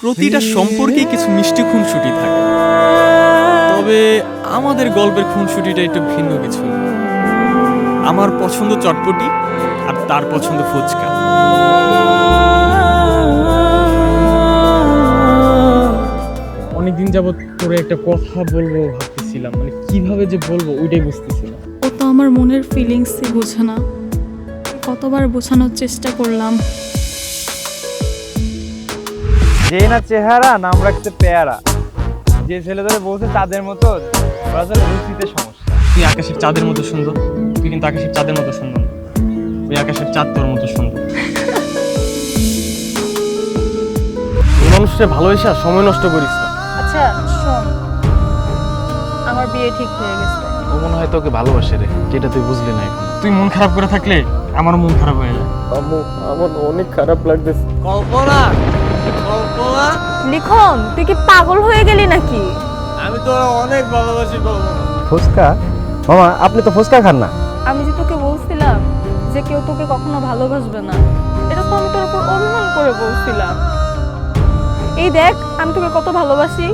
প্রতিটা সম্পর্কেই কিছু মিষ্টি খুনসুটি থাকে, তবে আমাদের গল্পের খুনসুটিটা একটু ভিন্ন কিছু। আমার পছন্দ চটপটি আর তার পছন্দ ফুচকা। অনেকদিন যাবত তোরে একটা কথা বলবো ভাবতেছিলাম, মানে কিভাবে যে বলবো ওইটাই বুঝতেছিলাম। ও তো আমার মনের ফিলিংসই বোঝে না। কতবার বোঝানোর চেষ্টা করলাম। যে না চেহারা নাম রাখতে পেয়ারা, যে ছেলেদের বলছে তাদের মতো, ওরা আসলে রুচিতে সমস্যা। তুই আকাশের চাঁদের মতো সুন্দর, তুই কিন্তু আকাশের চাঁদের মতো সুন্দর না, তুই আকাশের চাঁদ তোর মতো সুন্দর। এই মানুষটা ভালোবেসে আর সময় নষ্ট করিস না। আচ্ছা শোন, আমার বিয়ে ঠিক হয়ে গেছে। ও মনে হয় তোকে ভালোবাসে রে, যেটা তুই বুঝলি না এখন। তুই মন খারাপ করে থাকলে আমারও মন খারাপ হয়ে যায়। আমার অনেক খারাপ লাগতেছে। কল্পনা, কল্পনা, লিখন, তুই কি পাগল হয়ে গেলি নাকি? আমি তো অনেক ভালোবাসি কল্পনা। ফুচকা মামা, আপনি তো ফুচকা খান না। আমি যে তোকে বলছিলাম যে কেউ তোকে কখনো ভালোবাসবে না, এটা তো আমি তোর উপর অভিমান করে বলছিলাম। এই দেখ আমি তোকে কত ভালোবাসি।